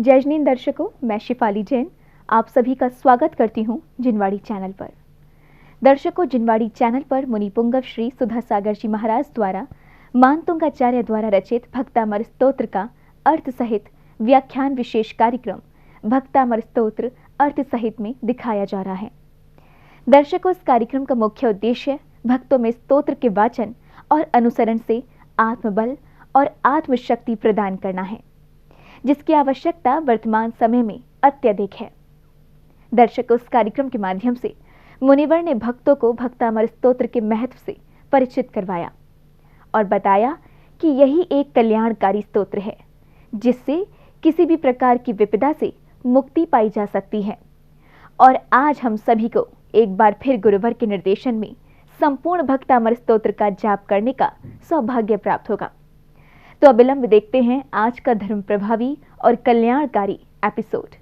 जय जिनेंद्र दर्शकों, मैं शिफाली जैन आप सभी का स्वागत करती हूं जिनवाड़ी चैनल पर। दर्शकों, जिनवाड़ी चैनल पर मुनि पुंगव श्री सुधा सागर जी महाराज द्वारा मानतुंगाचार्य द्वारा रचित भक्तामर स्तोत्र का अर्थ सहित व्याख्यान विशेष कार्यक्रम भक्तामर स्तोत्र अर्थ सहित में दिखाया जा रहा है। दर्शकों, इस कार्यक्रम का मुख्य उद्देश्य भक्तों में स्तोत्र के वाचन और अनुसरण से आत्मबल और आत्मशक्ति प्रदान करना है, जिसकी आवश्यकता वर्तमान समय में अत्यधिक है। दर्शकों, इस कार्यक्रम के माध्यम से मुनिवर ने भक्तों को भक्तामर स्तोत्र के महत्व से परिचित करवाया और बताया कि यही एक कल्याणकारी स्तोत्र है, जिससे किसी भी प्रकार की विपदा से मुक्ति पाई जा सकती है। और आज हम सभी को एक बार फिर गुरुवर के निर्देशन में संपूर्ण भक्तामर स्तोत्र का जाप करने का सौभाग्य प्राप्त होगा। तो अविलंब देखते हैं आज का धर्म प्रभावी और कल्याणकारी एपिसोड।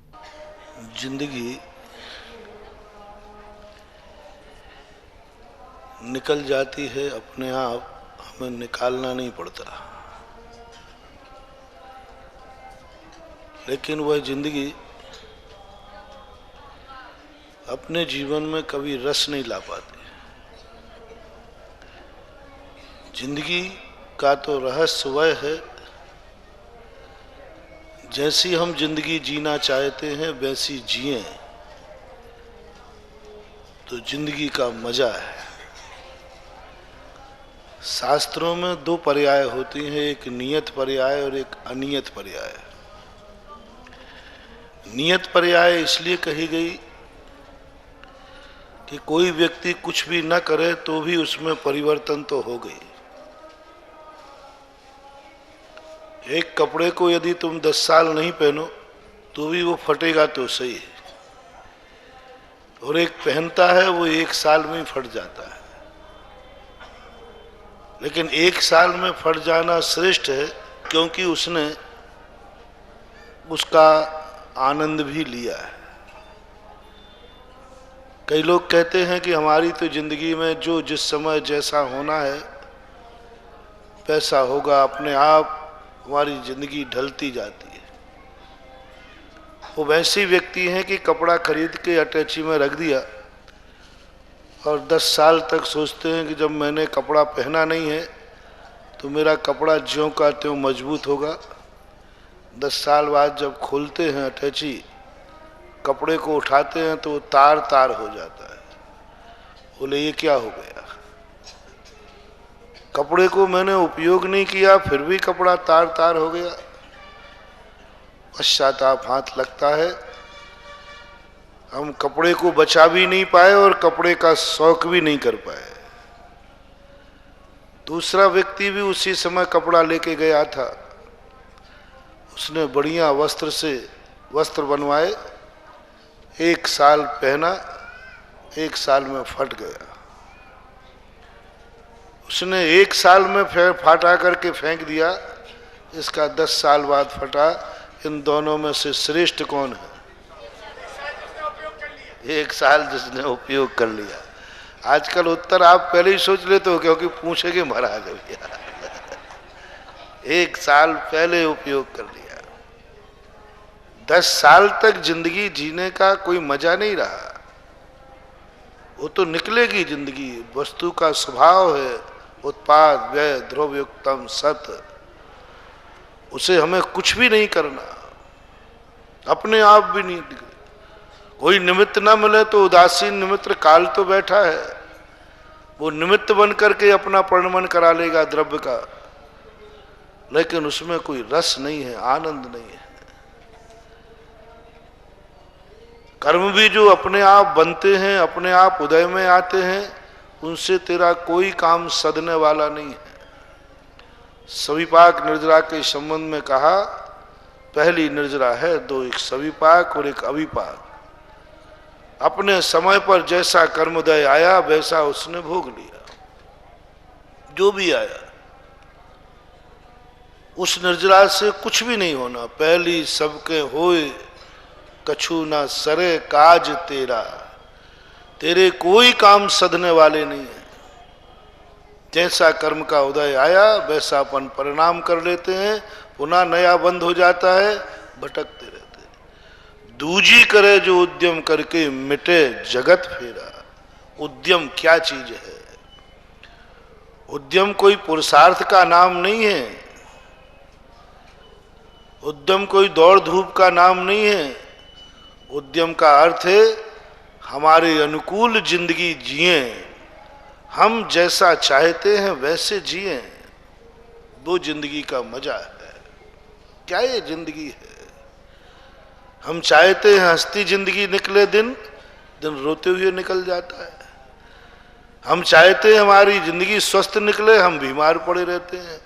जिंदगी निकल जाती है अपने आप, हमें निकालना नहीं पड़ता। लेकिन वह जिंदगी अपने जीवन में कभी रस नहीं ला पाती। जिंदगी का तो रहस्य वह है, जैसी हम जिंदगी जीना चाहते हैं वैसी जिएं तो जिंदगी का मजा है। शास्त्रों में दो पर्याय होती हैं, एक नियत पर्याय और एक अनियत पर्याय। नियत पर्याय इसलिए कही गई कि कोई व्यक्ति कुछ भी न करे तो भी उसमें परिवर्तन तो हो गई। एक कपड़े को यदि तुम 10 साल नहीं पहनो तो भी वो फटेगा तो सही है, और एक पहनता है वो 1 साल में ही फट जाता है। लेकिन 1 साल में फट जाना श्रेष्ठ है, क्योंकि उसने उसका आनंद भी लिया है। कई लोग कहते हैं कि हमारी तो जिंदगी में जो जिस समय जैसा होना है वैसा होगा, अपने आप हमारी जिंदगी ढलती जाती है। वो वैसे व्यक्ति हैं कि कपड़ा खरीद के अटैची में रख दिया और 10 साल तक सोचते हैं कि जब मैंने कपड़ा पहना नहीं है तो मेरा कपड़ा ज्यों का त्यों मजबूत होगा। 10 साल बाद जब खोलते हैं अटैची, कपड़े को उठाते हैं तो तार तार हो जाता है। बोले ये क्या हो गया? कपड़े को मैंने उपयोग नहीं किया फिर भी कपड़ा तार तार हो गया। पश्चाताप हाथ लगता है। हम कपड़े को बचा भी नहीं पाए और कपड़े का शौक भी नहीं कर पाए। दूसरा व्यक्ति भी उसी समय कपड़ा लेके गया था, उसने बढ़िया वस्त्र से वस्त्र बनवाए, 1 साल पहना, 1 साल में फट गया। उसने 1 साल में फाटा करके फेंक दिया, इसका 10 साल बाद फटा। इन दोनों में से श्रेष्ठ कौन है? 1 साल जिसने उपयोग कर लिया। आजकल उत्तर आप पहले ही सोच लेते हो, क्योंकि पूछेंगे महाराज भैया 1 साल पहले उपयोग कर लिया। 10 साल तक जिंदगी जीने का कोई मजा नहीं रहा। वो तो निकलेगी जिंदगी। वस्तु का स्वभाव है उत्पाद व्यय ध्रुवयुक्तम सत, उसे हमें कुछ भी नहीं करना, अपने आप भी नहीं। कोई निमित्त ना मिले तो उदासीन निमित्त काल तो बैठा है, वो निमित्त बन करके अपना परिणमन करा लेगा द्रव्य का, लेकिन उसमें कोई रस नहीं है, आनंद नहीं है। कर्म भी जो अपने आप बनते हैं, अपने आप उदय में आते हैं, उनसे तेरा कोई काम सधने वाला नहीं है। सविपाक निर्जरा के संबंध में कहा, पहली निर्जरा है, 2 एक सविपाक और एक अविपाक। अपने समय पर जैसा कर्मोदय आया वैसा उसने भोग लिया। जो भी आया उस निर्जरा से कुछ भी नहीं होना। पहली सबके होए कछु ना सरे काज तेरा, तेरे कोई काम सधने वाले नहीं है। जैसा कर्म का उदय आया वैसा अपन परिणाम कर लेते हैं, पुनः नया बंद हो जाता है, भटकते रहते हैं। दूजी करे जो उद्यम करके मिटे जगत फेरा। उद्यम क्या चीज है? उद्यम कोई पुरुषार्थ का नाम नहीं है, उद्यम कोई दौड़ धूप का नाम नहीं है। उद्यम का अर्थ है हमारे अनुकूल जिंदगी जिए, हम जैसा चाहते हैं वैसे जिए। वो जिंदगी का मजा है। क्या ये जिंदगी है? हम चाहते हैं हंसती जिंदगी निकले, दिन दिन रोते हुए निकल जाता है। हम चाहते हैं हमारी जिंदगी स्वस्थ निकले, हम बीमार पड़े रहते हैं।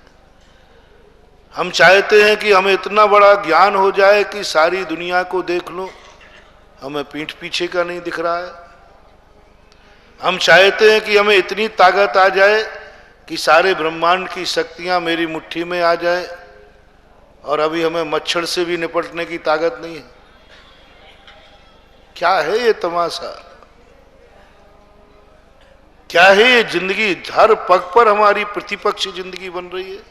हम चाहते हैं कि हमें इतना बड़ा ज्ञान हो जाए कि सारी दुनिया को देख लो, हमें पीठ पीछे का नहीं दिख रहा है। हम चाहते हैं कि हमें इतनी ताकत आ जाए कि सारे ब्रह्मांड की शक्तियां मेरी मुट्ठी में आ जाए, और अभी हमें मच्छर से भी निपटने की ताकत नहीं है। क्या है ये तमाशा? क्या है ये जिंदगी? हर पग पर हमारी प्रतिपक्ष जिंदगी बन रही है।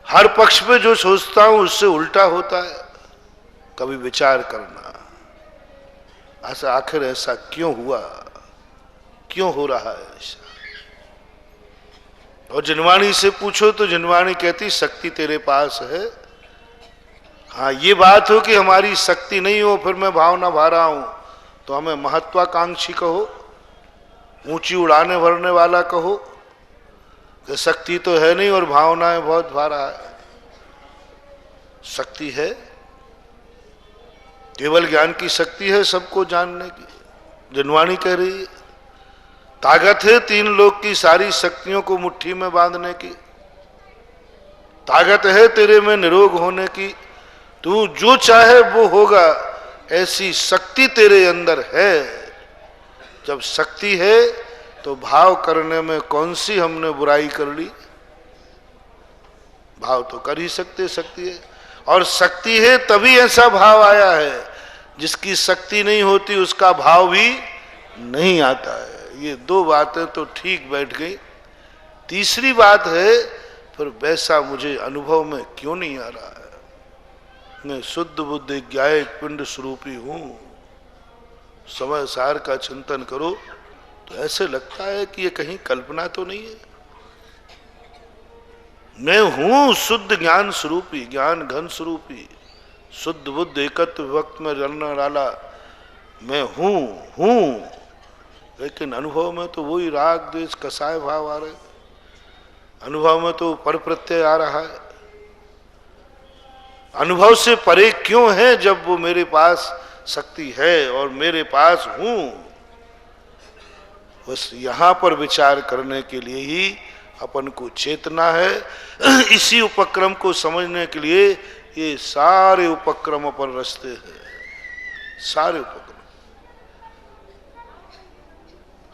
हर पक्ष पे जो सोचता हूं उससे उल्टा होता है। कभी विचार करना, ऐसा आखिर ऐसा क्यों हुआ, क्यों हो रहा है ऐसा? और जिनवाणी से पूछो तो जिनवाणी कहती शक्ति तेरे पास है। हाँ, ये बात हो कि हमारी शक्ति नहीं हो, फिर मैं भावना भा रहा हूं, तो हमें महत्वाकांक्षी कहो, ऊंची उड़ाने भरने वाला कहो, कि शक्ति तो है नहीं और भावनाएं बहुत भा रहा है। शक्ति है, केवल ज्ञान की शक्ति है सबको जानने की। जिनवाणी कह रही है ताकत है तीन लोक की सारी शक्तियों को मुट्ठी में बांधने की। ताकत है तेरे में निरोग होने की, तू जो चाहे वो होगा, ऐसी शक्ति तेरे अंदर है। जब शक्ति है तो भाव करने में कौन सी हमने बुराई कर ली? भाव तो कर ही सकते, शक्ति है। और शक्ति है तभी ऐसा भाव आया है, जिसकी शक्ति नहीं होती उसका भाव भी नहीं आता है। ये दो बातें तो ठीक बैठ गई। तीसरी बात है, फिर वैसा मुझे अनुभव में क्यों नहीं आ रहा है? मैं शुद्ध बुद्धि ज्ञायक पिंड स्वरूपी हूं। समय सार का चिंतन करो तो ऐसे लगता है कि ये कहीं कल्पना तो नहीं है। मैं हूं शुद्ध ज्ञान स्वरूपी, ज्ञान घन स्वरूपी, शुद्ध बुद्ध एकत्व वक्त में जलने वाला मैं हूं। लेकिन अनुभव में तो वही राग द्वेष कसाय भाव आ रहे, अनुभव में तो पर प्रत्यय आ रहा है। अनुभव से परे क्यों है जब वो मेरे पास शक्ति है और मेरे पास हूं? बस यहां पर विचार करने के लिए ही अपन को चेतना है। इसी उपक्रम को समझने के लिए ये सारे उपक्रम अपन रचते हैं। सारे उपक्रम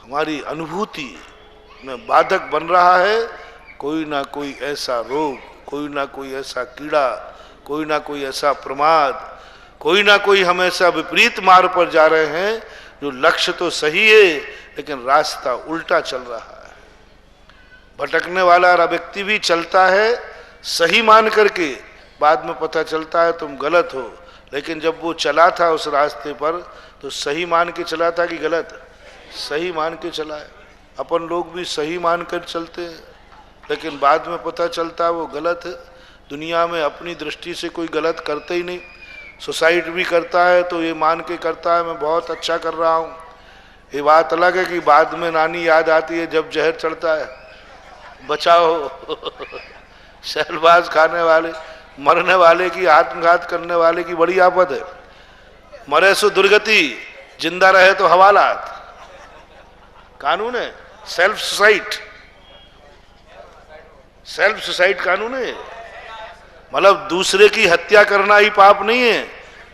हमारी अनुभूति में बाधक बन रहा है। कोई ना कोई ऐसा रोग, कोई ना कोई ऐसा कीड़ा, कोई ना कोई ऐसा प्रमाद, कोई ना कोई हम ऐसा विपरीत मार्ग पर जा रहे हैं जो लक्ष्य तो सही है लेकिन रास्ता उल्टा चल रहा है। भटकने वाला व्यक्ति भी चलता है सही मान करके, बाद में पता चलता है तुम गलत हो, लेकिन जब वो चला था उस रास्ते पर तो सही मान के चला था कि गलत? सही मान के चला है। अपन लोग भी सही मान कर चलते हैं, लेकिन बाद में पता चलता है वो गलत है। दुनिया में अपनी दृष्टि से कोई गलत करते ही नहीं। सुसाइड भी करता है तो ये मान के करता है मैं बहुत अच्छा कर रहा हूँ। ये बात अलग है कि बाद में नानी याद आती है जब जहर चढ़ता है, बचाओ। शैलबाज खाने वाले, मरने वाले की, आत्मघात करने वाले की बड़ी आफत है। मरे सो दुर्गति, जिंदा रहे तो हवालात। कानून है सेल्फ सुसाइड, सेल्फ सुसाइड कानून है। मतलब दूसरे की हत्या करना ही पाप नहीं है,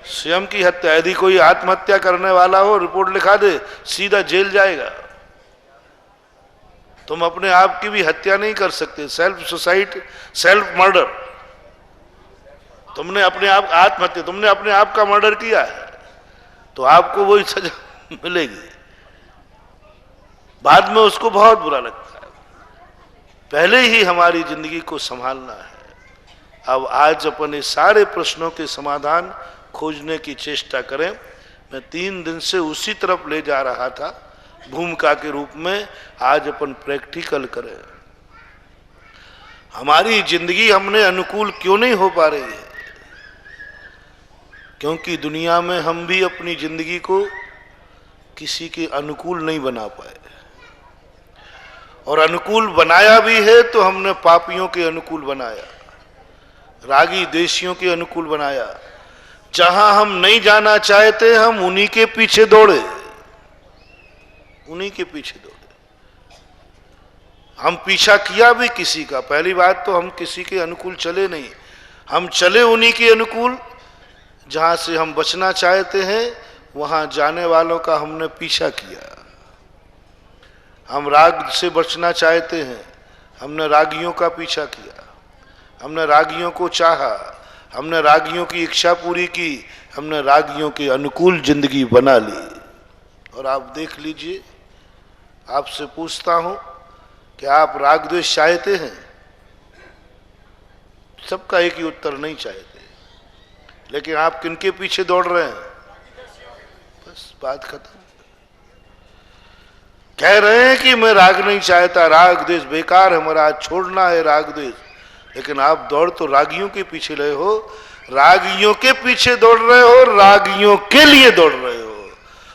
स्वयं की हत्या। यदि कोई आत्महत्या करने वाला हो, रिपोर्ट लिखा दे, सीधा जेल जाएगा। तुम अपने आप की भी हत्या नहीं कर सकते। Self suicide, self murder. तुमने अपने आप आत्महत्या, तुमने अपने आप का मर्डर किया है तो आपको वही सजा मिलेगी। बाद में उसको बहुत बुरा लगता है। पहले ही हमारी जिंदगी को संभालना है। अब आज अपने सारे प्रश्नों के समाधान खोजने की चेष्टा करें। मैं 3 दिन से उसी तरफ ले जा रहा था भूमिका के रूप में। आज अपन प्रैक्टिकल करें। हमारी जिंदगी हमने अनुकूल क्यों नहीं हो पा रही है? क्योंकि दुनिया में हम भी अपनी जिंदगी को किसी के अनुकूल नहीं बना पाए, और अनुकूल बनाया भी है तो हमने पापियों के अनुकूल बनाया, रागी देशियों के अनुकूल बनाया। जहां हम नहीं जाना चाहते हम उन्हीं के पीछे दौड़े, उन्हीं के पीछे दौड़े। हम पीछा किया भी किसी का। पहली बात तो हम किसी के अनुकूल चले नहीं, हम चले उन्हीं के अनुकूल। जहां से हम बचना चाहते हैं वहां जाने वालों का हमने पीछा किया। हम राग से बचना चाहते हैं, हमने रागियों का पीछा किया, हमने रागियों को चाहा, हमने रागियों की इच्छा पूरी की, हमने रागियों के अनुकूल जिंदगी बना ली। और आप देख लीजिए, आपसे पूछता हूं कि आप राग द्वेष चाहते हैं? सबका एक ही उत्तर, नहीं चाहते। लेकिन आप किनके पीछे दौड़ रहे हैं? बस बात खत्म। कह रहे हैं कि मैं राग नहीं चाहता, राग द्वेष बेकार है, महाराज छोड़ना है राग द्वेष। लेकिन आप दौड़ तो रागियों के पीछे रहे हो, रागियों के पीछे दौड़ रहे हो, रागियों के लिए दौड़ रहे हो।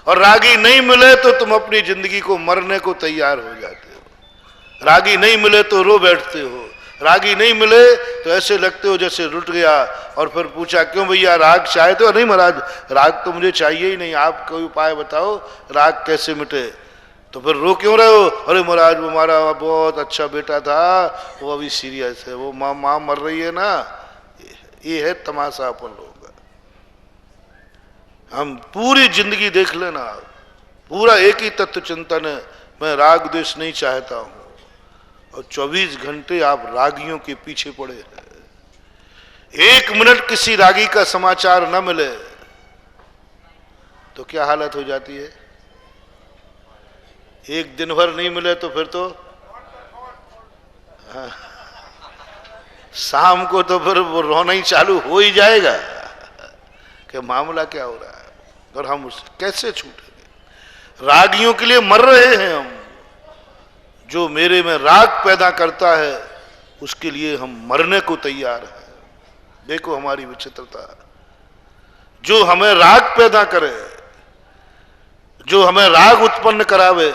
और रागी नहीं मिले तो तुम अपनी जिंदगी को मरने को तैयार हो जाते हो। रागी नहीं मिले तो रो बैठते हो, रागी नहीं मिले तो ऐसे लगते हो जैसे रुट गया। और फिर पूछा क्यों भैया राग चाहते हो? नहीं महाराज, राग तो मुझे चाहिए ही नहीं, आप कोई उपाय बताओ राग कैसे मिटे। तो फिर रो क्यों रहे हो? अरे महाराज वो हमारा बहुत अच्छा बेटा था, वो अभी सीरियस है, वो माँ मर रही है ना। ये है तमाशा अपन लोगों का। हम पूरी जिंदगी देख लेना, पूरा एक ही तत्व चिंतन है, मैं राग द्वेष नहीं चाहता हूं, और 24 घंटे आप रागियों के पीछे पड़े हैं। 1 मिनट किसी रागी का समाचार न मिले तो क्या हालत हो जाती है? एक दिन भर नहीं मिले तो फिर तो शाम को तो फिर वो रोना ही चालू हो ही जाएगा कि मामला क्या हो रहा है, और हम उससे कैसे छूटेंगे? रागियों के लिए मर रहे हैं हम। जो मेरे में राग पैदा करता है उसके लिए हम मरने को तैयार हैं। देखो हमारी विचित्रता। जो हमें राग पैदा करे, जो हमें राग उत्पन्न करावे,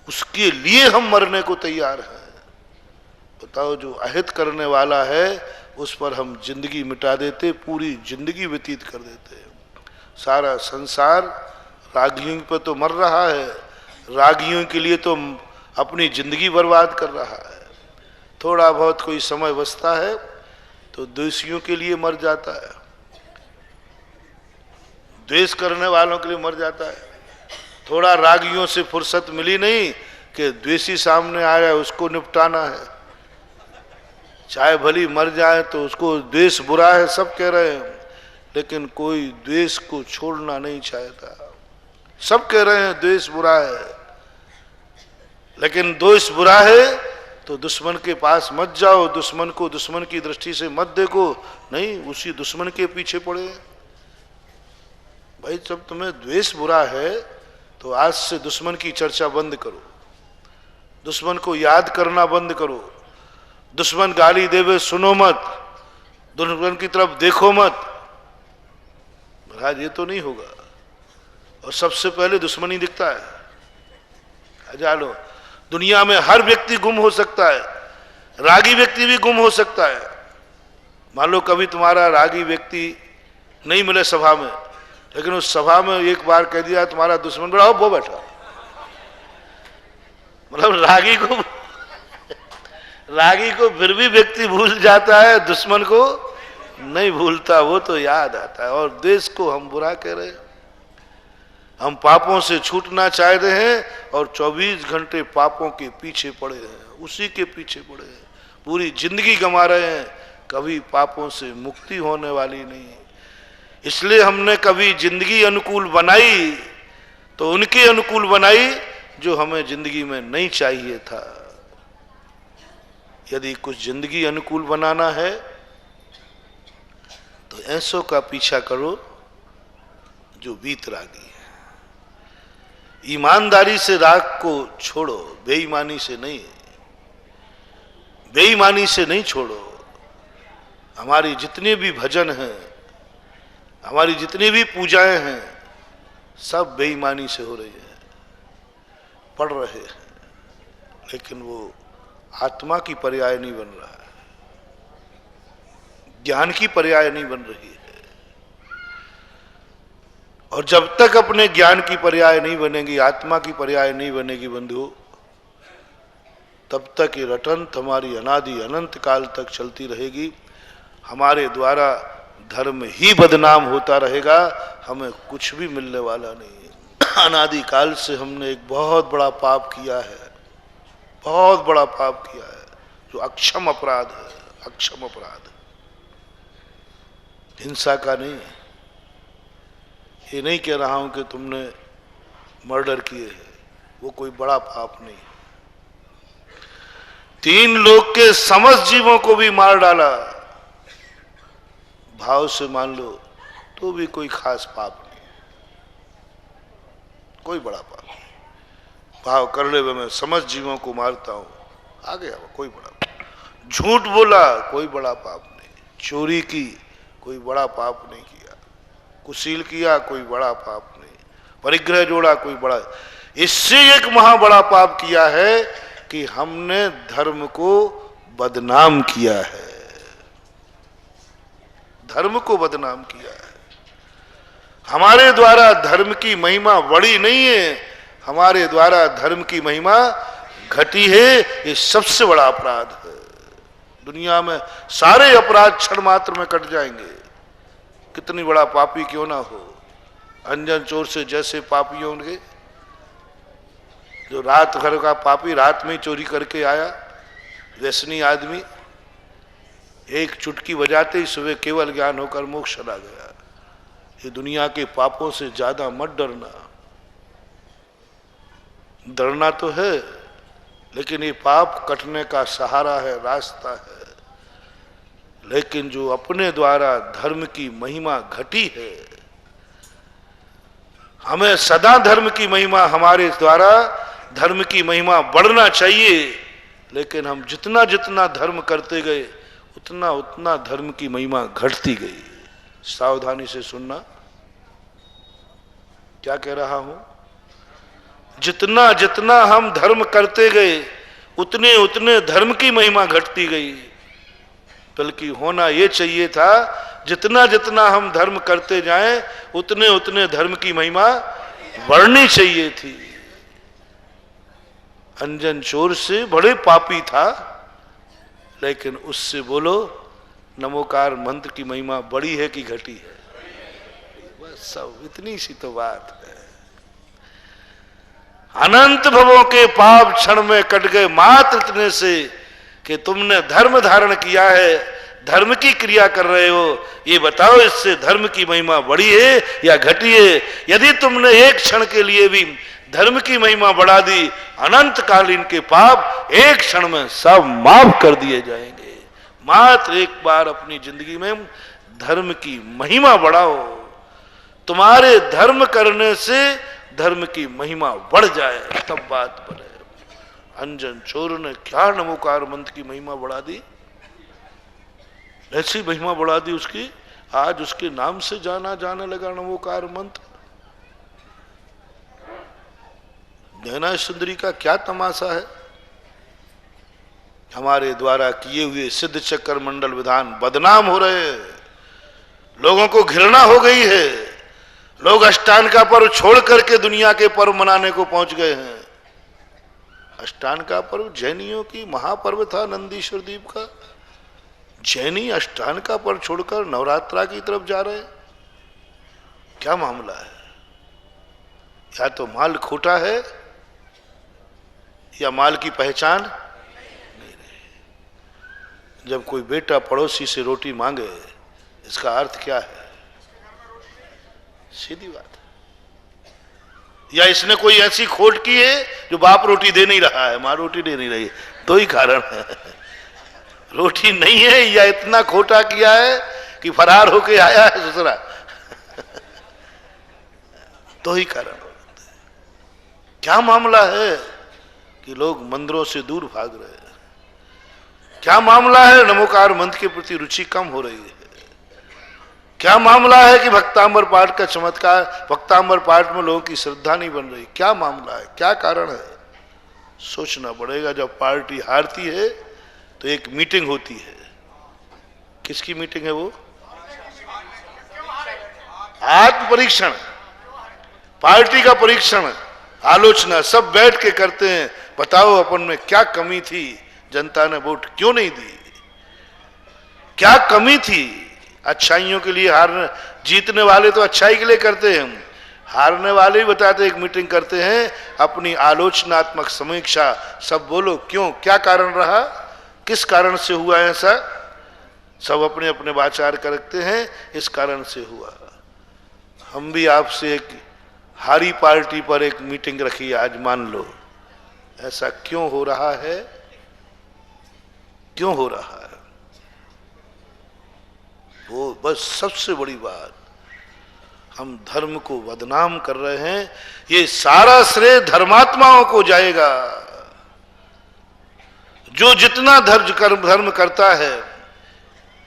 उसके लिए हम मरने को तैयार हैं। बताओ, जो अहित करने वाला है उस पर हम जिंदगी मिटा देते, पूरी जिंदगी व्यतीत कर देते। सारा संसार रागियों पर तो मर रहा है, रागियों के लिए तो अपनी जिंदगी बर्बाद कर रहा है। थोड़ा बहुत कोई समय बचता है तो द्वेषियों के लिए मर जाता है, द्वेष करने वालों के लिए मर जाता है। थोड़ा रागियों से फुर्सत मिली नहीं कि द्वेषी सामने आया उसको निपटाना है। चाहे भली मर जाए तो उसको द्वेष बुरा है सब कह रहे हैं, लेकिन कोई द्वेष को छोड़ना नहीं चाहता। सब कह रहे हैं द्वेष बुरा है, लेकिन द्वेष बुरा है तो दुश्मन के पास मत जाओ, दुश्मन को दुश्मन की दृष्टि से मत देखो, नहीं उसी दुश्मन के पीछे पड़े। भाई जब तुम्हें द्वेष बुरा है तो आज से दुश्मन की चर्चा बंद करो, दुश्मन को याद करना बंद करो। दुश्मन गाली देवे सुनो मत, दुश्मन की तरफ देखो मत। महाराज ये तो नहीं होगा। और सबसे पहले दुश्मन ही दिखता है। जानो दुनिया में हर व्यक्ति गुम हो सकता है, रागी व्यक्ति भी गुम हो सकता है। मान लो कभी तुम्हारा रागी व्यक्ति नहीं मिले सभा में, लेकिन उस सभा में एक बार कह दिया तुम्हारा दुश्मन बड़ा वो बैठा, मतलब रागी को फिर भी व्यक्ति भूल जाता है, दुश्मन को नहीं भूलता, वो तो याद आता है। और देश को हम बुरा कह रहे हैं। हम पापों से छूटना चाह रहे हैं और 24 घंटे पापों के पीछे पड़े हैं, उसी के पीछे पड़े हैं, पूरी जिंदगी गंवा रहे हैं। कभी पापों से मुक्ति होने वाली नहीं। इसलिए हमने कभी जिंदगी अनुकूल बनाई तो उनके अनुकूल बनाई जो हमें जिंदगी में नहीं चाहिए था। यदि कुछ जिंदगी अनुकूल बनाना है तो ऐसों का पीछा करो जो वीतरागी है। ईमानदारी से राग को छोड़ो, बेईमानी से नहीं, बेईमानी से नहीं छोड़ो। हमारी जितने भी भजन हैं, हमारी जितनी भी पूजाएं हैं, सब बेईमानी से हो रही है, पढ़ रहे हैं, लेकिन वो आत्मा की पर्याय नहीं बन रहा है, ज्ञान की पर्याय नहीं बन रही है। और जब तक अपने ज्ञान की पर्याय नहीं बनेगी, आत्मा की पर्याय नहीं बनेगी बंधु, तब तक ये रटंत हमारी अनादि अनंत काल तक चलती रहेगी। हमारे द्वारा धर्म ही बदनाम होता रहेगा, हमें कुछ भी मिलने वाला नहीं है। अनादि काल से हमने एक बहुत बड़ा पाप किया है, बहुत बड़ा पाप किया है, जो अक्षम अपराध है, अक्षम अपराध। हिंसा का नहीं, ये नहीं कह रहा हूं कि तुमने मर्डर किए हैं, वो कोई बड़ा पाप नहीं। 3 लोग के समस्त जीवों को भी मार डाला, भाव से मान लो तो भी कोई खास पाप नहीं, कोई बड़ा पाप नहीं। भाव कर ले मैं समस्त जीवों को मारता हूं, आ गया कोई बड़ा पाप। झूठ बोला कोई बड़ा पाप नहीं, चोरी की कोई बड़ा पाप नहीं किया, कुशील किया कोई बड़ा पाप नहीं, परिग्रह जोड़ा कोई बड़ा। इससे एक महा बड़ा पाप किया है कि हमने धर्म को बदनाम किया है, धर्म को बदनाम किया है। हमारे द्वारा धर्म की महिमा बढ़ी नहीं है, हमारे द्वारा धर्म की महिमा घटी है। ये सबसे बड़ा अपराध है। दुनिया में सारे अपराध क्षण मात्र में कट जाएंगे, कितनी बड़ा पापी क्यों ना हो। अंजन चोर से जैसे पापी होंगे, जो रात भर का पापी रात में चोरी करके आया, व्यसनी आदमी, एक चुटकी बजाते ही सुबह केवल ज्ञान होकर मोक्ष चला गया। ये दुनिया के पापों से ज्यादा मत डरना। डरना तो है, लेकिन ये पाप कटने का सहारा है, रास्ता है। लेकिन जो अपने द्वारा धर्म की महिमा घटी है, हमें सदा धर्म की महिमा, हमारे द्वारा धर्म की महिमा बढ़ना चाहिए। लेकिन हम जितना जितना धर्म करते गए, उतना उतना धर्म की महिमा घटती गई। सावधानी से सुनना, क्या कह रहा हूं। जितना जितना हम धर्म करते गए, उतने उतने धर्म की महिमा घटती गई। बल्कि होना यह चाहिए था, जितना जितना हम धर्म करते जाएं, उतने उतने धर्म की महिमा बढ़नी चाहिए थी। अंजन चोर से बड़े पापी था, लेकिन उससे बोलो नमोकार मंत्र की महिमा बड़ी है कि घटी है, बस सब इतनी सी तो बात है। अनंत भवों के पाप क्षण में कट गए मात्र इतने से कि तुमने धर्म धारण किया है, धर्म की क्रिया कर रहे हो। ये बताओ, इससे धर्म की महिमा बढ़ी है या घटी है। यदि तुमने एक क्षण के लिए भी धर्म की महिमा बढ़ा दी, अनंत कालीन के पाप एक क्षण में सब माफ कर दिए जाएंगे। मात्र एक बार अपनी जिंदगी में धर्म की महिमा बढ़ाओ, तुम्हारे धर्म करने से धर्म की महिमा बढ़ जाए, तब बात बने। अंजन चोर ने क्या नमोकार मंत्र की महिमा बढ़ा दी, ऐसी महिमा बढ़ा दी उसकी, आज उसके नाम से जाना जाने लगा नमोकार मंत्र। नैना सुंदरी का क्या तमाशा है। हमारे द्वारा किए हुए सिद्ध चक्कर मंडल विधान बदनाम हो रहे हैं, लोगों को घृणा हो गई है। लोग अष्टान का पर्व छोड़ करके दुनिया के पर्व मनाने को पहुंच गए हैं। अष्टान का पर्व जैनियों की महापर्व था, नंदीश्वर द्वीप का। जैनी अष्टान का पर्व छोड़कर नवरात्रा की तरफ जा रहे हैं, क्या मामला है। या तो माल खोटा है या माल की पहचान नहीं रही। जब कोई बेटा पड़ोसी से रोटी मांगे, इसका अर्थ क्या है, सीधी बात है। या इसने कोई ऐसी खोट की है जो बाप रोटी दे नहीं रहा है, मां रोटी दे नहीं रही, दो ही कारण है। रोटी नहीं है या इतना खोटा किया है कि फरार होके आया है दूसरा। तो ही कारण हो जाता है। क्या मामला है कि लोग मंदिरों से दूर भाग रहे हैं? क्या मामला है नमोकार मंत्र के प्रति रुचि कम हो रही है? क्या मामला है कि भक्तांबर पाठ का चमत्कार, भक्तांबर पाठ में लोगों की श्रद्धा नहीं बन रही? क्या मामला है, क्या कारण है? सोचना पड़ेगा। जब पार्टी हारती है तो एक मीटिंग होती है। किसकी मीटिंग है वो? आत्म परीक्षण, पार्टी का परीक्षण, आलोचना सब बैठ के करते हैं। बताओ अपन में क्या कमी थी, जनता ने वोट क्यों नहीं दी? क्या कमी थी? अच्छाइयों के लिए हारने, जीतने वाले तो अच्छाई के लिए करते हैं, हारने वाले ही बताते एक मीटिंग करते हैं, अपनी आलोचनात्मक समीक्षा सब बोलो क्यों, क्या कारण रहा, किस कारण से हुआ ऐसा, सब अपने अपने वाचार करते हैं, इस कारण से हुआ। हम भी आपसे एक हारी पार्टी पर एक मीटिंग रखी, आज मान लो ऐसा क्यों हो रहा है, क्यों हो रहा है? वो बस सबसे बड़ी बात, हम धर्म को बदनाम कर रहे हैं। ये सारा श्रेय धर्मात्माओं को जाएगा। जो जितना धर्म करता है,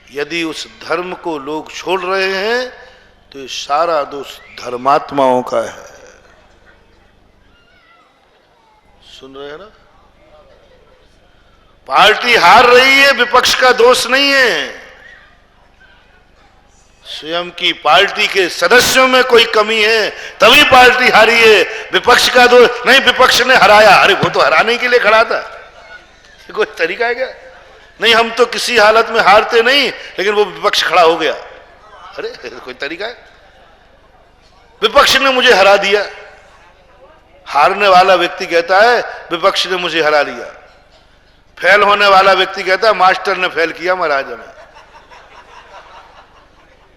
यदि उस धर्म को लोग छोड़ रहे हैं तो ये सारा दोष धर्मात्माओं का है। सुन रहे हैं ना? पार्टी हार रही है, विपक्ष का दोष नहीं है। स्वयं की पार्टी के सदस्यों में कोई कमी है तभी पार्टी हारी है, विपक्ष का दोष नहीं। विपक्ष ने हराया, अरे वो तो हराने के लिए खड़ा था, कोई तरीका है क्या? नहीं, हम तो किसी हालत में हारते नहीं, लेकिन वो विपक्ष खड़ा हो गया, अरे कोई तरीका है? विपक्ष ने मुझे हरा दिया। हारने वाला व्यक्ति कहता है विपक्ष ने मुझे हरा दिया, फेल होने वाला व्यक्ति कहता है मास्टर ने फेल किया महाराज हमें।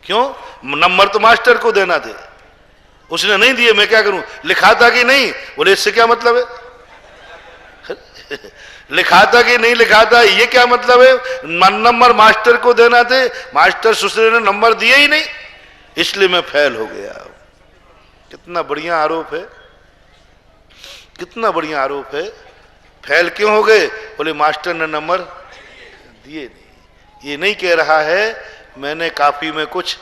क्यों? नंबर तो मास्टर को देना थे, उसने नहीं दिए, मैं क्या करूं? लिखा था कि नहीं? बोले इससे क्या मतलब है? लिखा था कि नहीं लिखा था, ये क्या मतलब है? नंबर मास्टर को देना थे, मास्टर सुसरे ने नंबर दिए ही नहीं, इसलिए मैं फेल हो गया। कितना बढ़िया आरोप है, कितना बढ़िया आरोप है। फेल क्यों हो गए? बोले मास्टर ने नंबर दिए नहीं। ये नहीं कह रहा है मैंने काफी में कुछ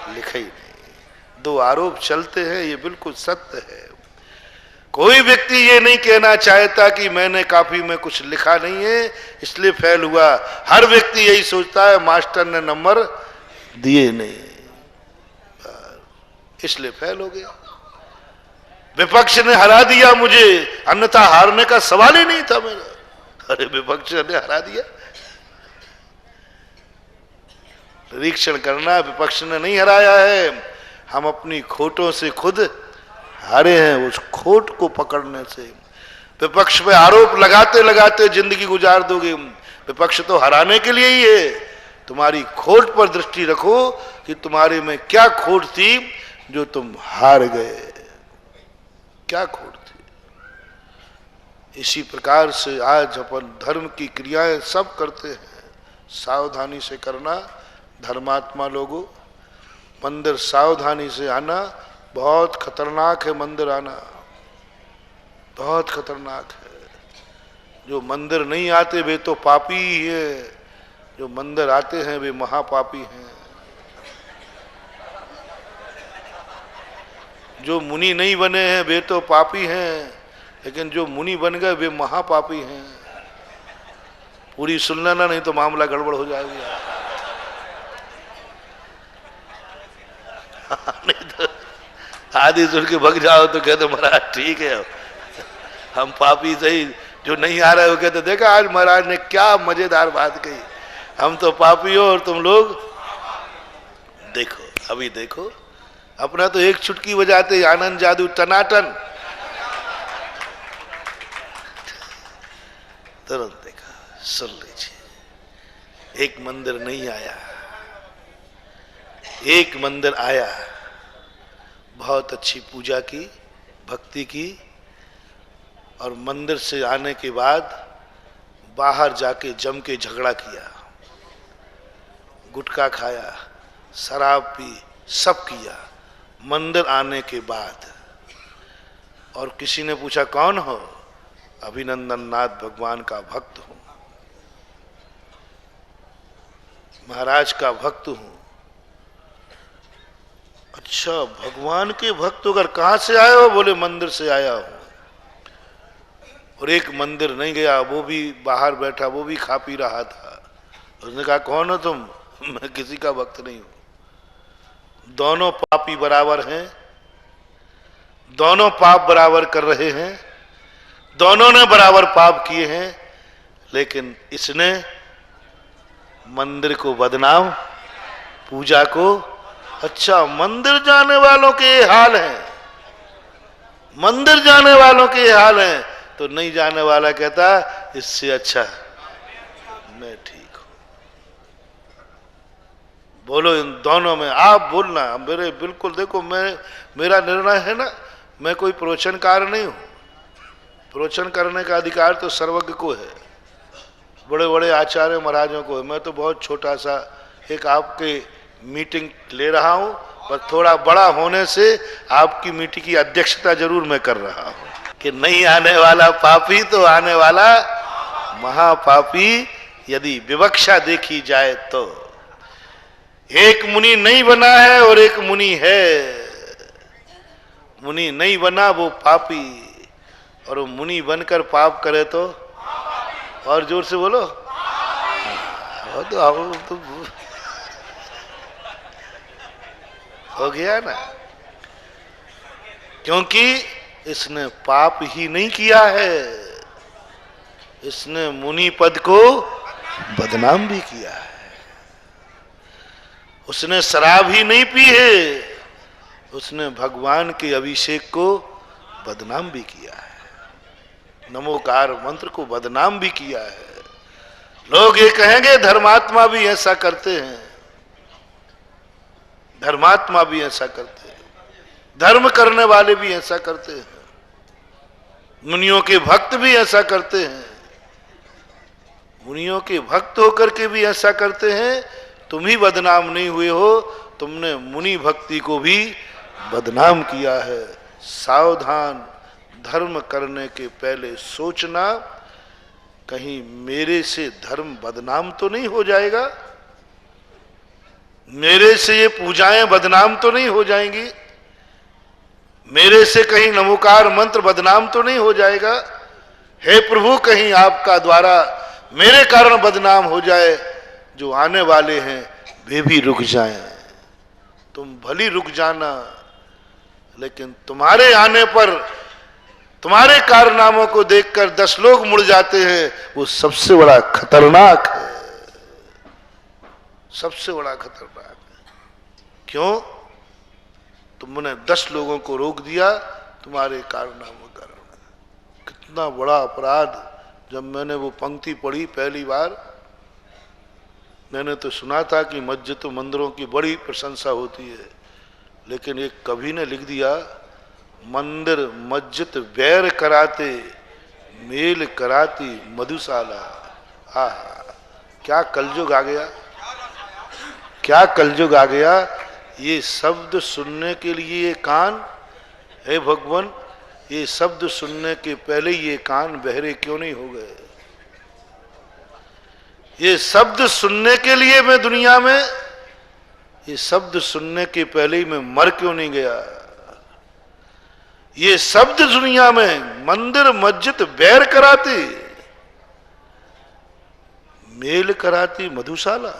लिखा ही नहीं। दो आरोप चलते हैं, ये बिल्कुल सत्य है। कोई व्यक्ति ये नहीं कहना चाहता कि मैंने काफी में कुछ लिखा नहीं है इसलिए फेल हुआ। हर व्यक्ति यही सोचता है मास्टर ने नंबर दिए नहीं इसलिए फेल हो गया। विपक्ष ने हरा दिया मुझे, अन्यथा हारने का सवाल ही नहीं था मेरा। अरे विपक्ष ने हरा दिया, निरीक्षण करना, विपक्ष ने नहीं हराया है, हम अपनी खोटों से खुद हारे हैं। उस खोट को पकड़ने से विपक्ष पे आरोप लगाते लगाते जिंदगी गुजार दोगे। विपक्ष तो हराने के लिए ही है। तुम्हारी खोट पर दृष्टि रखो कि तुम्हारे में क्या खोट थी जो तुम हार गए, क्या खोट थी। इसी प्रकार से आज अपन धर्म की क्रियाएं सब करते हैं, सावधानी से करना। धर्मात्मा लोगों, मंदिर सावधानी से आना, बहुत खतरनाक है मंदिर आना, बहुत खतरनाक है। जो मंदिर नहीं आते वे तो पापी ही है, जो मंदिर आते हैं वे महापापी हैं। जो मुनि नहीं बने हैं वे तो पापी हैं, लेकिन जो मुनि बन गए वे महापापी हैं। पूरी सुन लेना, नहीं तो मामला गड़बड़ हो जाएगा। नहीं तो आदि सुन के भग जाओ तो कहते महाराज ठीक है, हम पापी सही, जो नहीं आ रहे हो कहते देखा आज महाराज ने क्या मजेदार बात कही, हम तो पापी हो और तुम लोग देखो। अभी देखो अपना तो एक चुटकी बजाते आनंद जादू टनाटन, तुरंत देखा। सुन लीजिए, एक मंदिर नहीं आया, एक मंदिर आया, बहुत अच्छी पूजा की, भक्ति की, और मंदिर से आने के बाद बाहर जाके जम के झगड़ा किया, गुटखा खाया, शराब पी, सब किया मंदिर आने के बाद। और किसी ने पूछा कौन हो? अभिनंदन नाथ भगवान का भक्त हूं, महाराज का भक्त हूं। अच्छा, भगवान के भक्त होकर कहां से आए हो? बोले मंदिर से आया हूं। और एक मंदिर नहीं गया, वो भी बाहर बैठा, वो भी खा पी रहा था। उसने कहा कौन हो तुम? मैं किसी का भक्त नहीं हूं। दोनों पापी बराबर हैं, दोनों पाप बराबर कर रहे हैं, दोनों ने बराबर पाप किए हैं, लेकिन इसने मंदिर को बदनाम, पूजा को। अच्छा, मंदिर जाने वालों के ये हाल हैं, मंदिर जाने वालों के ये हाल हैं, तो नहीं जाने वाला कहता इससे अच्छा मैं ठीक हूं। बोलो इन दोनों में, आप बोलना मेरे, बिल्कुल देखो मेरा निर्णय है ना, मैं कोई प्रवचनकार नहीं हूं। प्रवचन करने का अधिकार तो सर्वज्ञ को है, बड़े बड़े आचार्य महाराजों को है। मैं तो बहुत छोटा सा एक आपके मीटिंग ले रहा हूं, पर थोड़ा बड़ा होने से आपकी मीटिंग की अध्यक्षता जरूर मैं कर रहा हूं कि नहीं आने वाला पापी तो आने वाला महापापी यदि विवक्षा देखी जाए तो। एक मुनि नहीं बना है और एक मुनि है। मुनि नहीं बना वो पापी, और वो मुनि बनकर पाप करे तो, और जोर से बोलो, तो हो गया ना, क्योंकि इसने पाप ही नहीं किया है, इसने मुनि पद को बदनाम भी किया है। उसने शराब ही नहीं पी है, उसने भगवान के अभिषेक को बदनाम भी किया है, नमोकार मंत्र को बदनाम भी किया है। लोग ये कहेंगे धर्मात्मा भी ऐसा करते हैं, धर्मात्मा भी ऐसा करते हैं, धर्म करने वाले भी ऐसा करते हैं, मुनियों के भक्त भी ऐसा करते हैं, मुनियों के भक्त होकर के भी ऐसा करते हैं। तुम ही बदनाम नहीं हुए हो, तुमने मुनि भक्ति को भी बदनाम किया है। सावधान, धर्म करने के पहले सोचना, कहीं मेरे से धर्म बदनाम तो नहीं हो जाएगा, मेरे से ये पूजाएं बदनाम तो नहीं हो जाएंगी, मेरे से कहीं नमोकार मंत्र बदनाम तो नहीं हो जाएगा। हे प्रभु, कहीं आपका द्वारा मेरे कारण बदनाम हो जाए, जो आने वाले हैं वे भी रुक जाएं। तुम भली रुक जाना, लेकिन तुम्हारे आने पर, तुम्हारे कारनामों को देखकर 10 लोग मुड़ जाते हैं, वो सबसे बड़ा खतरनाक है, सबसे बड़ा खतरनाक है। क्यों? तुमने 10 लोगों को रोक दिया तुम्हारे कारनामों के कारण। कितना बड़ा अपराध। जब मैंने वो पंक्ति पढ़ी पहली बार, मैंने तो सुना था कि मस्जिद मंदिरों की बड़ी प्रशंसा होती है, लेकिन एक कवि ने लिख दिया, मंदिर मस्जिद वैर कराते, मेल कराती मधुशाला। हा, क्या कलयुग आ गया, क्या कलयुग आ गया। ये शब्द सुनने के लिए ये कान, हे भगवान, ये शब्द सुनने के पहले ये कान बहरे क्यों नहीं हो गए? ये शब्द सुनने के लिए मैं दुनिया में, ये शब्द सुनने के पहले ही मैं मर क्यों नहीं गया? ये शब्द दुनिया में मंदिर मस्जिद बैर कराती, मेल कराती मधुशाला।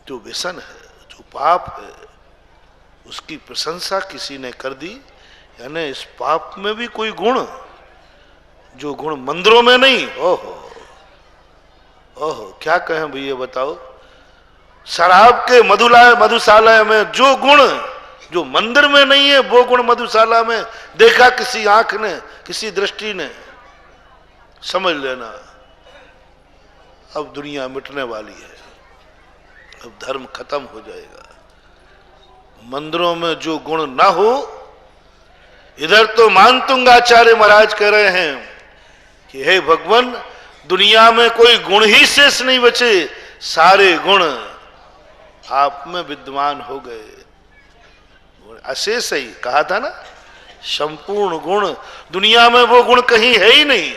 जो व्यसन है, जो पाप है, उसकी प्रशंसा किसी ने कर दी, यानी इस पाप में भी कोई गुण, जो गुण मंदिरों में नहीं। ओहो ओहो, क्या कहें भैया, बताओ। शराब के मधुशाला में जो गुण जो मंदिर में नहीं है, वो गुण मधुशाला में देखा किसी आंख ने, किसी दृष्टि ने, समझ लेना अब दुनिया मिटने वाली है, अब धर्म खत्म हो जाएगा। मंदिरों में जो गुण ना हो, इधर तो मानतुंगाचार्य महाराज कह रहे हैं कि हे भगवान, दुनिया में कोई गुण ही शेष नहीं बचे, सारे गुण आप में विद्यमान हो गए। अशेष ही कहा था ना, संपूर्ण गुण, दुनिया में वो गुण कहीं है ही नहीं,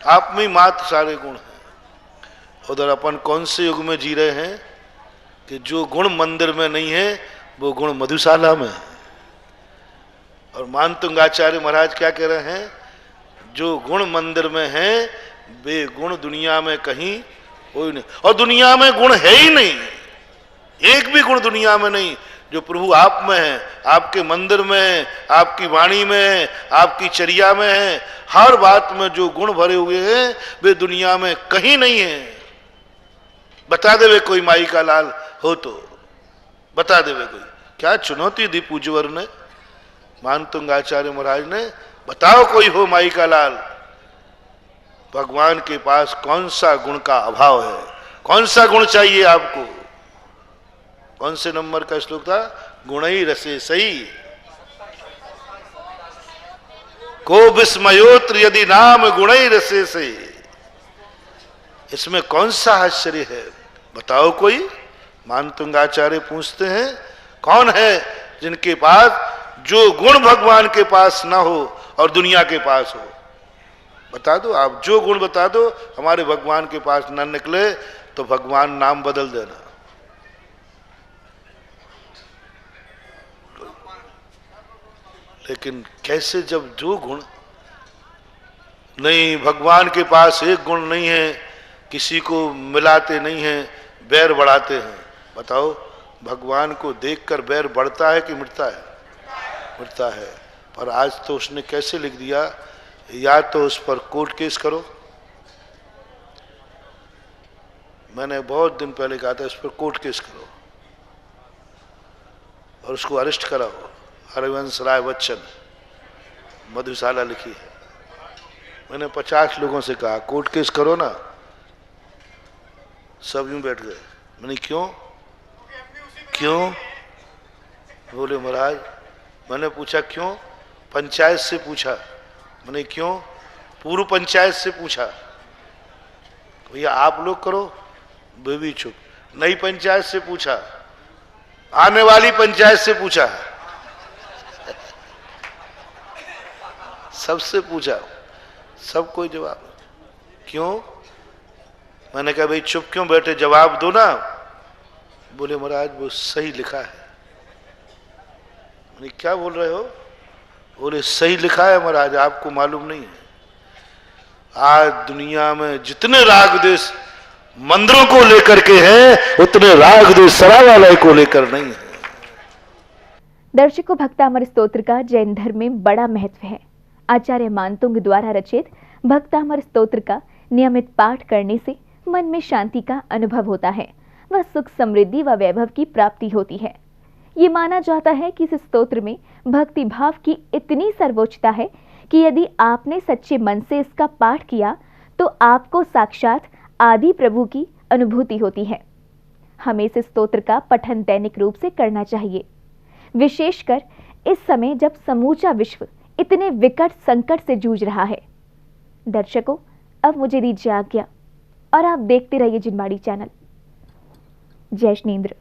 आप में मात्र सारे गुण हैं। उधर अपन कौन से युग में जी रहे हैं कि जो गुण मंदिर में नहीं है वो गुण मधुशाला में है। और मानतुंगाचार्य महाराज क्या कह रहे हैं, जो गुण मंदिर में है वे गुण दुनिया में कहीं कोई नहीं। और दुनिया में गुण है ही नहीं, एक भी गुण दुनिया में नहीं जो प्रभु आप में है, आपके मंदिर में, आपकी वाणी में, आपकी चर्या में है। हर बात में जो गुण भरे हुए हैं वे दुनिया में कहीं नहीं है। बता देवे कोई माई का लाल हो तो बता देवे कोई। क्या चुनौती दी पूज्यवर ने, मानतुंगाचार्य महाराज ने, बताओ कोई हो माई का लाल। भगवान के पास कौन सा गुण का अभाव है, कौन सा गुण चाहिए आपको। कौन से नंबर का श्लोक था, गुणई रसे सही को विस्मयोत्र यदि नाम गुणई रसे सही। इसमें कौन सा आश्चर्य है, बताओ कोई। मानतुंगाचार्य पूछते हैं कौन है जिनके पास जो गुण भगवान के पास ना हो और दुनिया के पास हो। बता दो आप, जो गुण बता दो हमारे भगवान के पास ना निकले तो भगवान नाम बदल देना। लेकिन कैसे, जब जो गुण नहीं, भगवान के पास एक गुण नहीं है, किसी को मिलाते नहीं हैं, बैर बढ़ाते हैं। बताओ भगवान को देखकर बैर बढ़ता है कि मिटता है? मिटता है। पर आज तो उसने कैसे लिख दिया, या तो उस पर कोर्ट केस करो। मैंने बहुत दिन पहले कहा था इस पर कोर्ट केस करो और उसको अरेस्ट कराओ। हरिवंश राय बच्चन, मधुशाला लिखी है। मैंने 50 लोगों से कहा कोर्ट केस करो ना, सब यूं बैठ गए। मैंने क्यों क्यों? बोले महाराज, मैंने पूछा क्यों? पंचायत से पूछा। मैंने क्यों? पूर्व पंचायत से पूछा। भैया आप लोग करो, वे भी चुप। नई पंचायत से पूछा, आने वाली पंचायत से पूछा, सबसे पूछा, सब कोई जवाब। क्यों? मैंने कहा भाई चुप क्यों बैठे, जवाब दो ना। बोले महाराज वो सही लिखा है। मैंने क्या बोल रहे हो? बोले सही लिखा है महाराज, आपको मालूम नहीं है। आज दुनिया में जितने राग द्वेष मंदिरों को लेकर के हैं उतने राग द्वेष सरावालय को लेकर नहीं है। दर्शकों, भक्तामर स्तोत्र का जैन धर्म में बड़ा महत्व है। आचार्य मानतुंग द्वारा रचित भक्तामर स्तोत्र का नियमित पाठ करने से मन में शांति का अनुभव होता है, वह सुख, समृद्धि व वैभव की प्राप्ति होती है। ये माना जाता है कि इस स्तोत्र में भक्ति भाव की इतनी सर्वोच्चता है कि यदि आपने सच्चे मन से इसका पाठ किया तो आपको साक्षात आदि प्रभु की अनुभूति होती है। हमें इस स्तोत्र का पठन दैनिक रूप से करना चाहिए, विशेषकर इस समय जब समूचा विश्व इतने विकट संकट से जूझ रहा है। दर्शकों, अब मुझे दीजिए आज्ञा और आप देखते रहिए जिनवाणी चैनल। जय श्रीन्द्र।